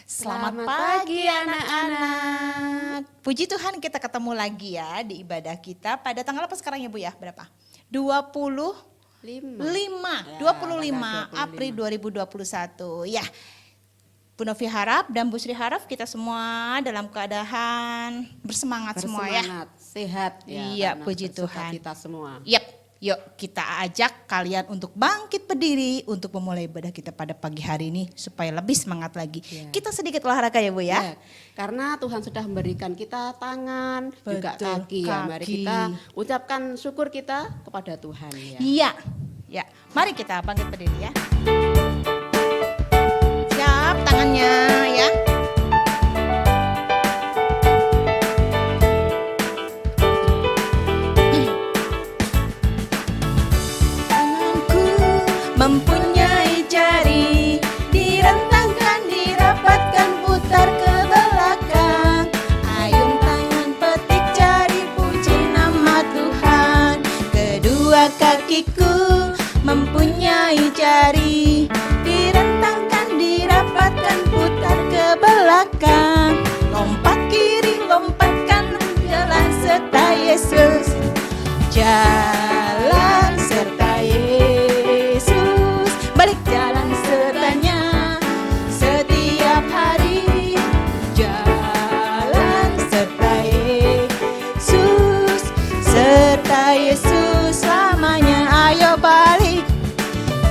Selamat pagi anak-anak. Puji Tuhan kita ketemu lagi ya di ibadah kita pada tanggal apa sekarang ya Bu ya? Berapa? 25 April 2021. Ya. Bu Novi harap dan Bu Sri harap kita semua dalam keadaan bersemangat semua ya. Sehat ya. Iya, puji Tuhan. Kita semua. Yuk kita ajak kalian untuk bangkit berdiri untuk memulai ibadah kita pada pagi hari ini supaya lebih semangat lagi. Ya. Kita sedikit olahraga ya Bu ya. Karena Tuhan sudah memberikan kita tangan, juga kaki ya. Mari kita ucapkan syukur kita kepada Tuhan ya. Iya. Mari kita bangkit berdiri ya. Siap tangannya ya. Mempunyai jari, direntangkan, dirapatkan, putar ke belakang. Ayun tangan, petik jari, puji nama Tuhan. Kedua kakiku mempunyai jari, direntangkan, dirapatkan, putar ke belakang. Lompat kiri, lompat kanan, jalan serta Yesus. Jalan serta Yesus, balik jalan sertanya setiap hari. Jalan serta Yesus selamanya. Ayo balik,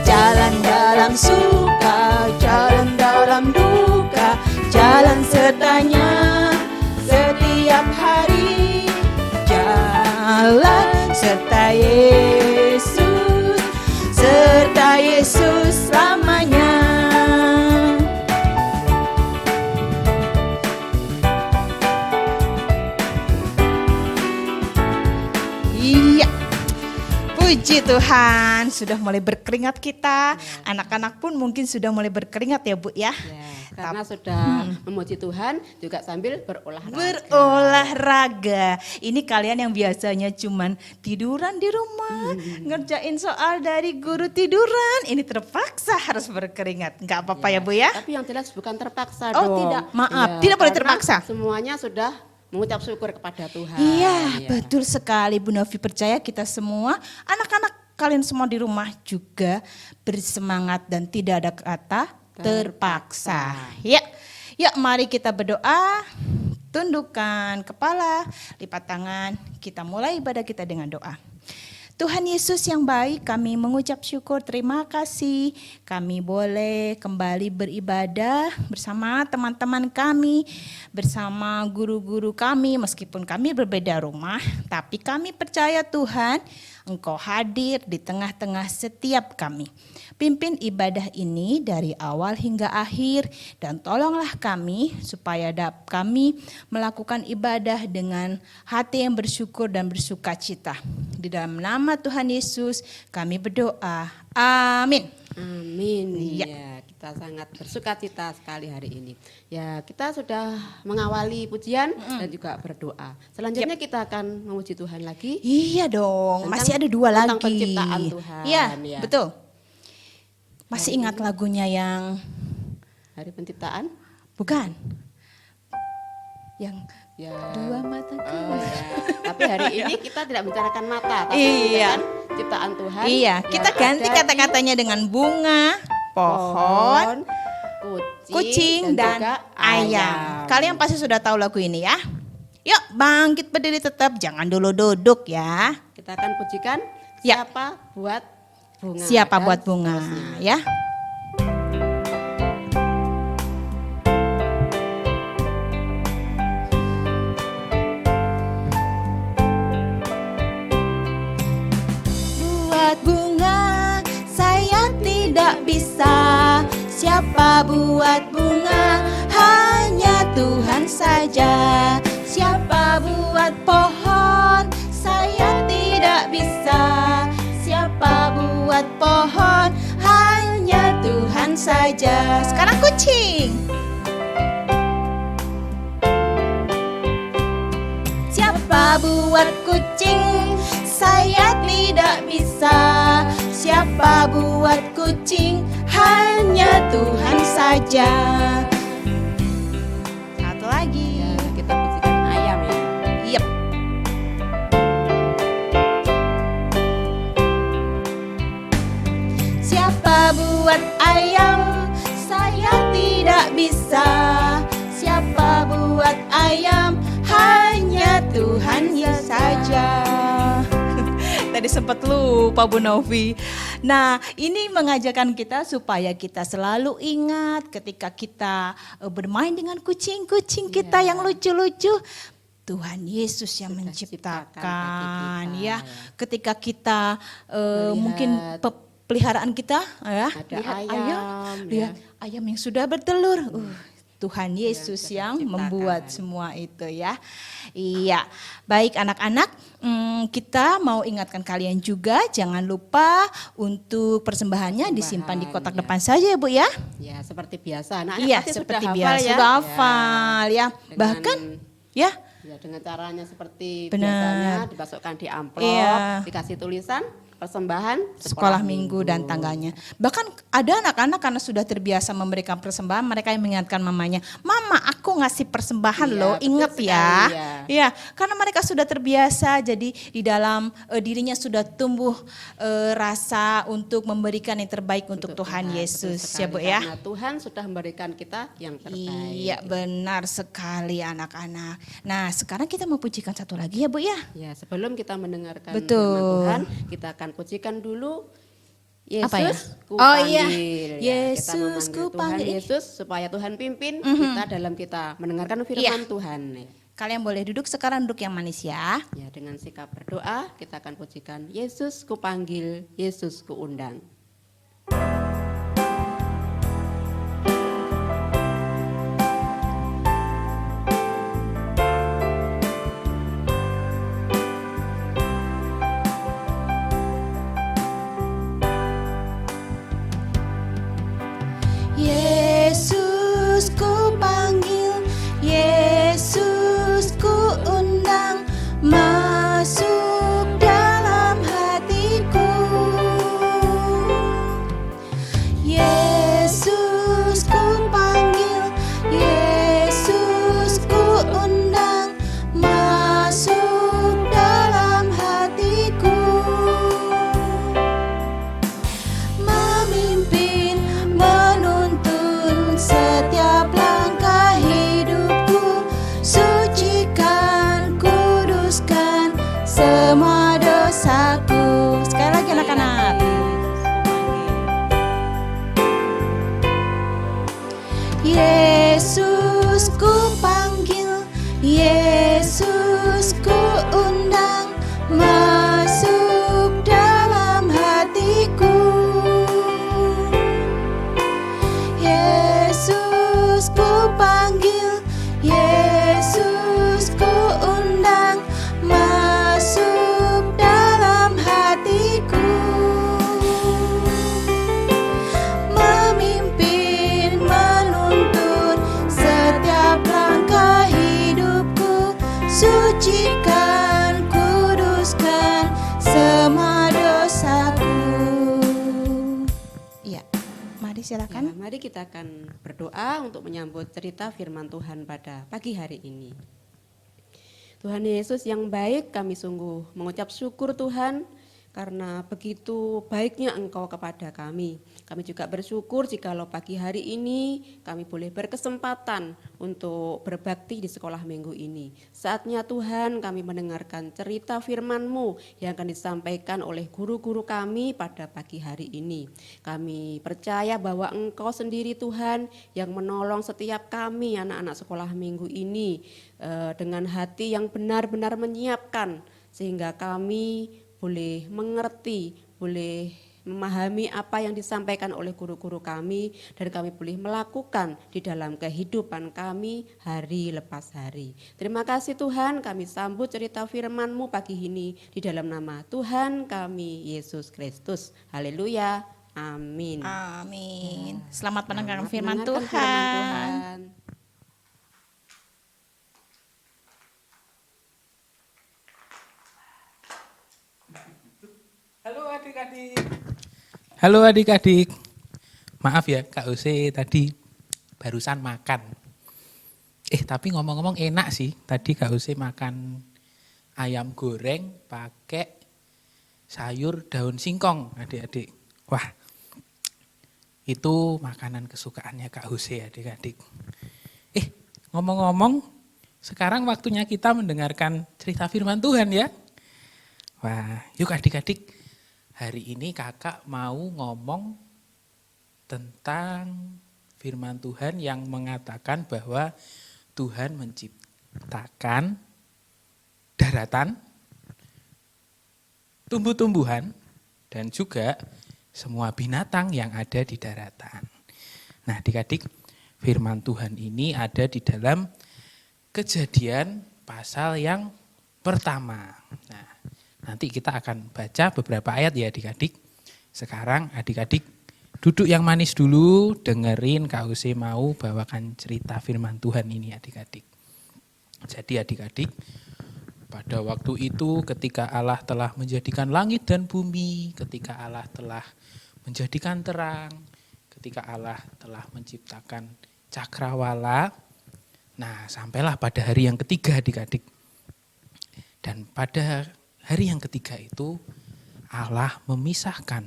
jalan dalam suka, jalan dalam duka, jalan sertanya setiap hari. Jalan serta Yesus selamanya. Iya, puji Tuhan sudah mulai berkeringat kita. Anak-anak pun mungkin sudah mulai berkeringat ya Bu ya. Karena sudah memuji Tuhan juga sambil berolahraga. Ini kalian yang biasanya cuman tiduran di rumah, ngerjain soal dari guru tiduran, ini terpaksa harus berkeringat. Enggak apa-apa ya Bu ya. Tapi yang jelas bukan terpaksa Oh dong. tidak, maaf, tidak boleh terpaksa. Semuanya sudah mengucap syukur kepada Tuhan. Iya, betul sekali Bu Novi, percaya kita semua, anak-anak kalian semua di rumah juga bersemangat dan tidak ada kata terpaksa. Yuk mari kita berdoa, tundukkan kepala, lipat tangan, kita mulai ibadah kita dengan doa. Tuhan Yesus yang baik, kami mengucap syukur, terima kasih kami boleh kembali beribadah bersama teman-teman kami, bersama guru-guru kami, meskipun kami berbeda rumah, tapi kami percaya Tuhan, Engkau hadir di tengah-tengah setiap kami. Pimpin ibadah ini dari awal hingga akhir dan tolonglah kami supaya kami melakukan ibadah dengan hati yang bersyukur dan bersukacita. Di dalam nama Tuhan Yesus kami berdoa. Amin. Amin. Ya, kita sangat bersukacita sekali hari ini. Ya, kita sudah mengawali pujian dan juga berdoa. Selanjutnya kita akan memuji Tuhan lagi. Iya dong, masih ada dua lagi. Tentang penciptaan Tuhan. Iya, betul. Masih ingat lagunya yang Hari Penciptaan? Bukan. Yang dua mata Tapi hari ini kita tidak bicarakan mata, tapi iya, ciptaan Tuhan. Iya, kita ganti kata-katanya dengan bunga, pohon, kucing dan juga ayam. Kalian pasti sudah tahu lagu ini ya. Yuk bangkit berdiri tetap, jangan dulu duduk ya. Kita akan pujikan Ya. siapa buat bunga. Siapa dan buat bunga seterusnya. ya. Buat bunga saya tidak bisa, siapa buat bunga hanya Tuhan saja. Siapa buat pohon saya tidak bisa, siapa buat pohon hanya Tuhan saja. Sekarang kucing. Siapa buat kucing saya tidak bisa, siapa buat kucing hanya Tuhan saja. ayam, hanya Tuhan saja. Tadi sempat lupa Bu Novi. Nah, ini mengajarkan kita supaya kita selalu ingat ketika kita bermain dengan kucing-kucing kita yang lucu-lucu. Tuhan Yesus yang Sudah menciptakan ciptakan bagi kita, ya. Ketika kita mungkin peliharaan kita ya, Ada lihat ayam, ya. lihat ayam yang sudah bertelur. Tuhan Yesus sudah yang ciptakan. membuat semua itu ya. Iya, baik anak-anak, kita mau ingatkan kalian juga jangan lupa untuk persembahannya disimpan di kotak ya. depan saja ya Bu ya. Ya, seperti biasa. Anak-anak Iya, pasti seperti sudah biasa hafal ya. sudah hafal ya. Dengan- Bahkan ya, Ya, dengan caranya seperti Benar. biasanya dimasukkan di amplop, Iya. dikasih tulisan persembahan sekolah minggu dan tanggalnya. Bahkan ada anak-anak karena sudah terbiasa memberikan persembahan, mereka yang mengingatkan mamanya, "Mama, aku ngasih persembahan Iya, loh, betul ingat sekali, ya." ya. Iya, karena mereka sudah terbiasa, jadi di dalam dirinya sudah tumbuh rasa untuk memberikan yang terbaik untuk Tuhan betul Yesus sekali. ya Bu ya. Karena Tuhan sudah memberikan kita yang terbaik. Iya, benar sekali anak-anak. Nah, sekarang kita mau pujikan satu lagi ya Bu ya. Ya, sebelum kita mendengarkan Betul. firman Tuhan, kita akan pujikan dulu Yesus Apa ya? ku Oh iya. panggil. Ya, Yesus kita ku memanggil Tuhan panggil. Yesus supaya Tuhan pimpin kita dalam kita mendengarkan firman Tuhan. Ya. Kalian boleh duduk sekarang, duduk yang manis ya. Ya, dengan sikap berdoa kita akan pujikan Yesus ku panggil, Yesus ku undang. Yesus ku panggil, Yesus ku undang, masuk dalam hatiku. Yesus ku panggil, Yesus ku undang, masuk dalam hatiku. Memimpin, menuntun setiap langkah hidupku, sucikan, kuduskan semua dosaku. Sekali lagi anak-anak. Yesus ku panggil, Yesus ku undang, masuk dalam hatiku. Yesus ku panggil, Yesus ku undang, masuk dalam hatiku. Memimpin, menuntun setiap langkah hidupku, sucikan, kuduskan semua dosaku. Iya, mari Ya, silakan. mari kita akan berdoa untuk menyambut cerita firman Tuhan pada pagi hari ini. Tuhan Yesus yang baik, kami sungguh mengucap syukur Tuhan karena begitu baiknya Engkau kepada kami. Kami juga bersyukur jikalau pagi hari ini kami boleh berkesempatan untuk berbakti di sekolah minggu ini. Saatnya Tuhan kami mendengarkan cerita firman-Mu yang akan disampaikan oleh guru-guru kami pada pagi hari ini. Kami percaya bahwa Engkau sendiri Tuhan yang menolong setiap kami anak-anak sekolah minggu ini dengan hati yang benar-benar menyiapkan sehingga kami boleh mengerti, boleh memahami apa yang disampaikan oleh guru-guru kami dan kami boleh melakukan di dalam kehidupan kami hari lepas hari. Terima kasih Tuhan, kami sambut cerita firman-Mu pagi ini di dalam nama Tuhan kami Yesus Kristus. Haleluya. Amin. Amin. Selamat mendengarkan Selamat firman mendengarkan Tuhan. firman Tuhan. Halo adik-adik. Halo adik-adik. Maaf ya Kak Ose tadi barusan makan. Tapi ngomong-ngomong enak sih. Tadi Kak Ose makan ayam goreng pakai sayur daun singkong adik-adik. Wah, itu makanan kesukaannya Kak Ose adik-adik. Ngomong-ngomong sekarang waktunya kita mendengarkan cerita firman Tuhan ya. Wah, yuk adik-adik, hari ini kakak mau ngomong tentang firman Tuhan yang mengatakan bahwa Tuhan menciptakan daratan, tumbuh-tumbuhan, dan juga semua binatang yang ada di daratan. Nah, adik-adik, firman Tuhan ini ada di dalam Kejadian pasal yang pertama. Nah, nanti kita akan baca beberapa ayat ya adik-adik. Sekarang adik-adik duduk yang manis dulu, dengerin Kak Use mau bawakan cerita firman Tuhan ini adik-adik. Jadi adik-adik, pada waktu itu ketika Allah telah menjadikan langit dan bumi, ketika Allah telah menjadikan terang, ketika Allah telah menciptakan cakrawala, nah sampailah pada hari yang ketiga adik-adik. Dan pada hari yang ketiga itu Allah memisahkan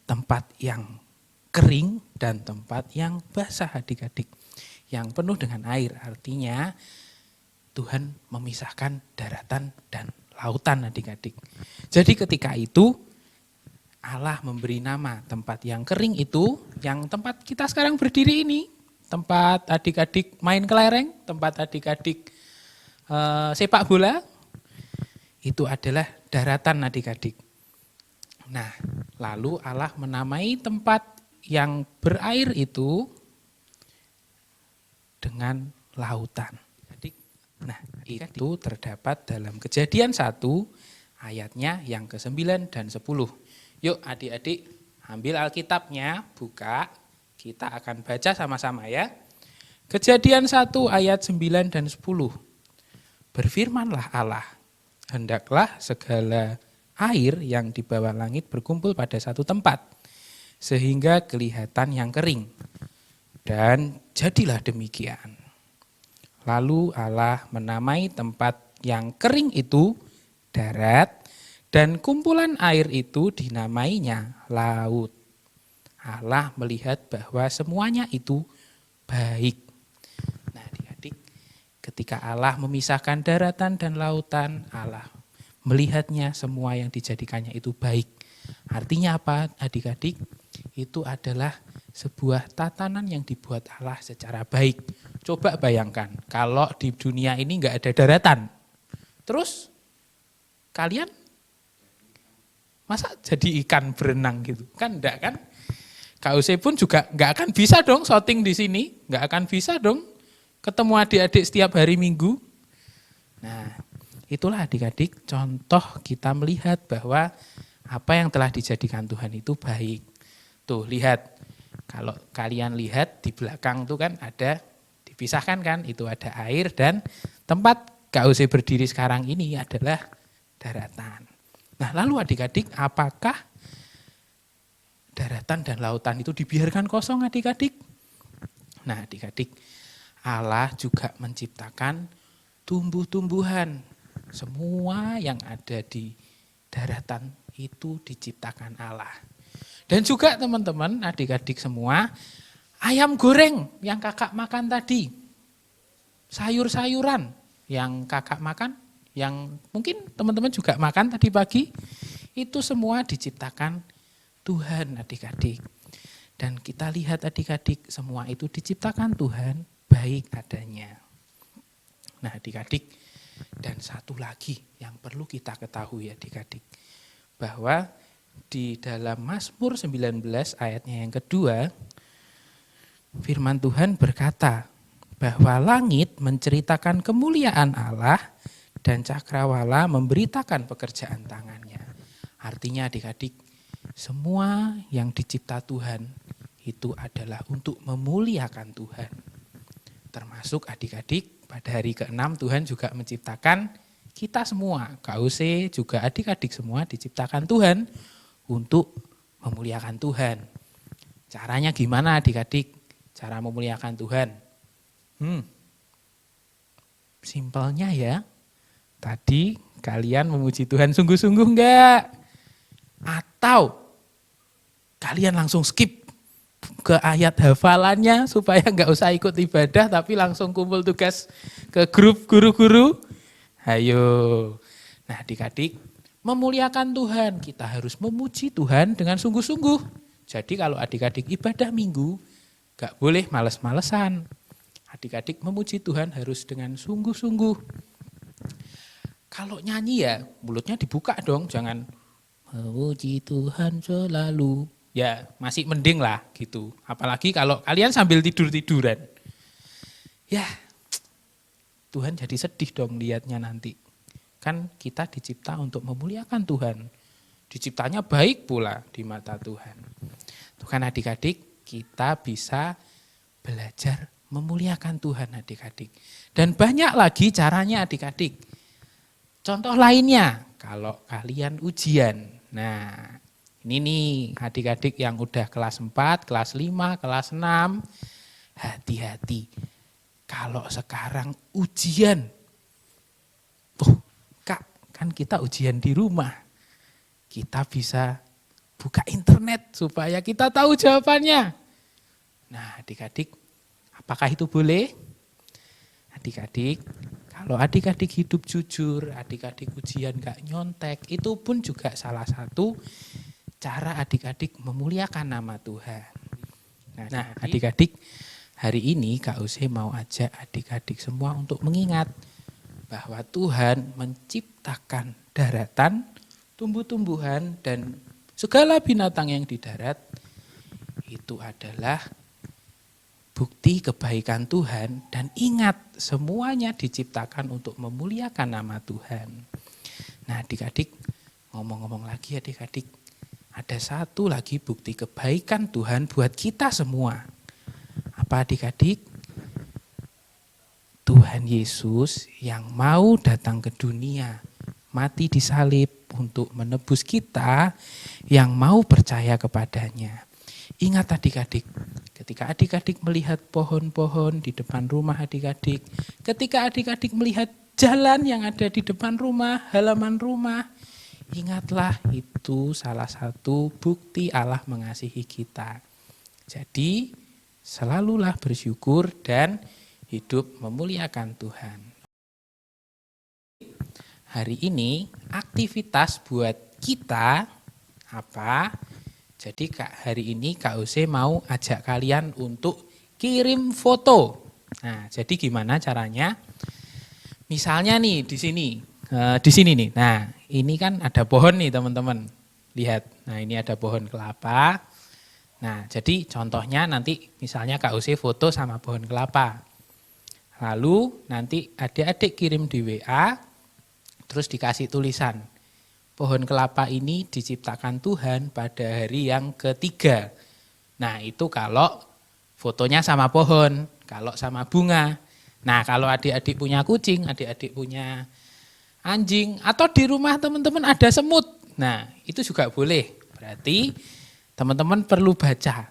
tempat yang kering dan tempat yang basah adik-adik. Yang penuh dengan air, artinya Tuhan memisahkan daratan dan lautan adik-adik. Jadi ketika itu Allah memberi nama tempat yang kering itu, yang tempat kita sekarang berdiri ini, tempat adik-adik main kelereng, tempat adik-adik sepak bola, itu adalah daratan adik-adik. Nah, lalu Allah menamai tempat yang berair itu dengan lautan. Nah, itu terdapat dalam Kejadian 1 ayatnya yang ke-9 dan 10. Yuk adik-adik ambil Alkitabnya, buka. Kita akan baca sama-sama ya. Kejadian 1 ayat 9 dan 10. Berfirmanlah Allah, hendaklah segala air yang di bawah langit berkumpul pada satu tempat, sehingga kelihatan yang kering. Dan jadilah demikian. Lalu Allah menamai tempat yang kering itu darat, dan kumpulan air itu dinamainya laut. Allah melihat bahwa semuanya itu baik. Nah adik-adik, ketika Allah memisahkan daratan dan lautan, Allah melihatnya semua yang dijadikannya itu baik. Artinya apa adik-adik? Itu adalah sebuah tatanan yang dibuat Allah secara baik. Coba bayangkan, kalau di dunia ini enggak ada daratan, terus kalian masa jadi ikan berenang gitu? Kan enggak kan? Kak Use pun juga enggak akan bisa dong syuting di sini, enggak akan bisa dong ketemu adik-adik setiap hari Minggu. Nah, itulah adik-adik contoh kita melihat bahwa apa yang telah dijadikan Tuhan itu baik. Tuh, lihat. Kalau kalian lihat di belakang tuh kan ada dipisahkan kan, itu ada air dan tempat Kak Use berdiri sekarang ini adalah daratan. Nah, lalu adik-adik, apakah daratan dan lautan itu dibiarkan kosong adik-adik? Nah, adik-adik, Allah juga menciptakan tumbuh-tumbuhan. Semua yang ada di daratan itu diciptakan Allah. Dan juga teman-teman, adik-adik semua, ayam goreng yang kakak makan tadi, sayur-sayuran yang kakak makan, yang mungkin teman-teman juga makan tadi pagi, itu semua diciptakan Tuhan adik-adik. Dan kita lihat adik-adik, semua itu diciptakan Tuhan baik adanya. Nah adik-adik, dan satu lagi yang perlu kita ketahui adik-adik, bahwa di dalam Mazmur 19 ayatnya yang kedua, firman Tuhan berkata bahwa langit menceritakan kemuliaan Allah dan cakrawala memberitakan pekerjaan tangannya. Artinya adik-adik, semua yang dicipta Tuhan itu adalah untuk memuliakan Tuhan. Termasuk adik-adik, pada hari ke-6 Tuhan juga menciptakan kita semua. Kak Use juga adik-adik semua diciptakan Tuhan untuk memuliakan Tuhan. Caranya gimana adik-adik? Cara memuliakan Tuhan? Simpelnya ya. Tadi kalian memuji Tuhan sungguh-sungguh enggak? Atau kalian langsung skip, ke ayat hafalannya supaya nggak usah ikut ibadah tapi langsung kumpul tugas ke grup guru-guru. Ayo. Nah, adik-adik, memuliakan Tuhan, kita harus memuji Tuhan dengan sungguh-sungguh. Jadi kalau adik-adik ibadah minggu, nggak boleh males-malesan. Adik-adik memuji Tuhan harus dengan sungguh-sungguh. Kalau nyanyi ya mulutnya dibuka dong, jangan memuji Tuhan selalu. Ya masih mending lah gitu. Apalagi kalau kalian sambil tidur-tiduran. Ya Tuhan jadi sedih dong lihatnya nanti. Kan kita dicipta untuk memuliakan Tuhan. Diciptanya baik pula di mata Tuhan. Tuh kan adik-adik, kita bisa belajar memuliakan Tuhan adik-adik. Dan banyak lagi caranya adik-adik. Contoh lainnya, kalau kalian ujian. Nah, ini nih adik-adik yang udah kelas 4, kelas 5, kelas 6. Hati-hati. Kalau sekarang ujian. Kak, kan kita ujian di rumah. Kita bisa buka internet supaya kita tahu jawabannya. Nah, adik-adik, apakah itu boleh? Adik-adik, kalau adik-adik hidup jujur, adik-adik ujian gak nyontek, itu pun juga salah satu cara adik-adik memuliakan nama Tuhan. Nah, adik-adik, hari ini Kak Use mau ajak adik-adik semua untuk mengingat bahwa Tuhan menciptakan daratan, tumbuh-tumbuhan, dan segala binatang yang di darat. Itu adalah bukti kebaikan Tuhan, dan ingat semuanya diciptakan untuk memuliakan nama Tuhan. Nah adik-adik, ngomong-ngomong lagi adik-adik, ada satu lagi bukti kebaikan Tuhan buat kita semua. Apa adik-adik? Tuhan Yesus yang mau datang ke dunia, mati disalib untuk menebus kita yang mau percaya kepadanya. Ingat adik-adik, ketika adik-adik melihat pohon-pohon di depan rumah adik-adik, ketika adik-adik melihat jalan yang ada di depan rumah, halaman rumah, ingatlah itu salah satu bukti Allah mengasihi kita. Jadi selalulah bersyukur dan hidup memuliakan Tuhan. Hari ini aktivitas buat kita apa? Jadi hari ini Kak Ose mau ajak kalian untuk kirim foto. Nah, jadi gimana caranya? Misalnya nih di sini nih. Nah, ini kan ada pohon nih teman-teman. Lihat. Nah, ini ada pohon kelapa. Nah, jadi contohnya nanti misalnya Kak Ose foto sama pohon kelapa. Lalu nanti adik-adik kirim di WA, terus dikasih tulisan. Pohon kelapa ini diciptakan Tuhan pada hari yang ketiga. Nah itu kalau fotonya sama pohon, kalau sama bunga. Nah kalau adik-adik punya kucing, adik-adik punya anjing, atau di rumah teman-teman ada semut. Nah itu juga boleh. Berarti teman-teman perlu baca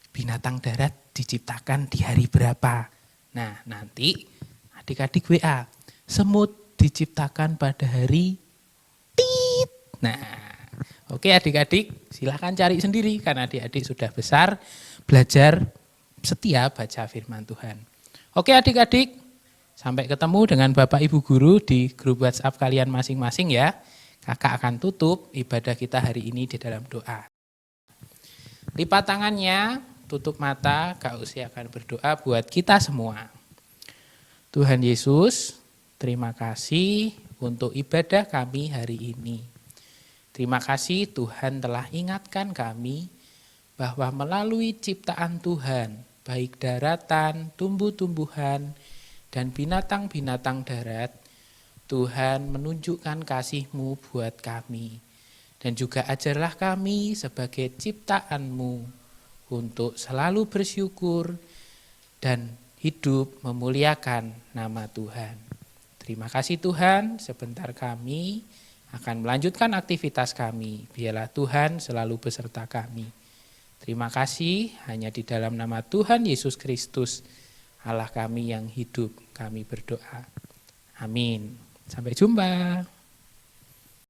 binatang darat diciptakan di hari berapa. Nah nanti adik-adik WA, semut diciptakan pada hari tit. Nah oke adik-adik silahkan cari sendiri karena adik-adik sudah besar, belajar setia baca firman Tuhan. Oke adik-adik, sampai ketemu dengan Bapak Ibu Guru di grup WhatsApp kalian masing-masing ya. Kakak akan tutup ibadah kita hari ini di dalam doa. Lipat tangannya, tutup mata, Kak Usi akan berdoa buat kita semua. Tuhan Yesus, terima kasih untuk ibadah kami hari ini. Terima kasih Tuhan telah ingatkan kami bahwa melalui ciptaan Tuhan, baik daratan, tumbuh-tumbuhan, dan binatang-binatang darat, Tuhan menunjukkan kasih-Mu buat kami. Dan juga ajarlah kami sebagai ciptaan-Mu untuk selalu bersyukur dan hidup memuliakan nama Tuhan. Terima kasih Tuhan, sebentar kami akan melanjutkan aktivitas kami. Biarlah Tuhan selalu beserta kami. Terima kasih, hanya di dalam nama Tuhan Yesus Kristus, Allah kami yang hidup, kami berdoa. Amin. Sampai jumpa.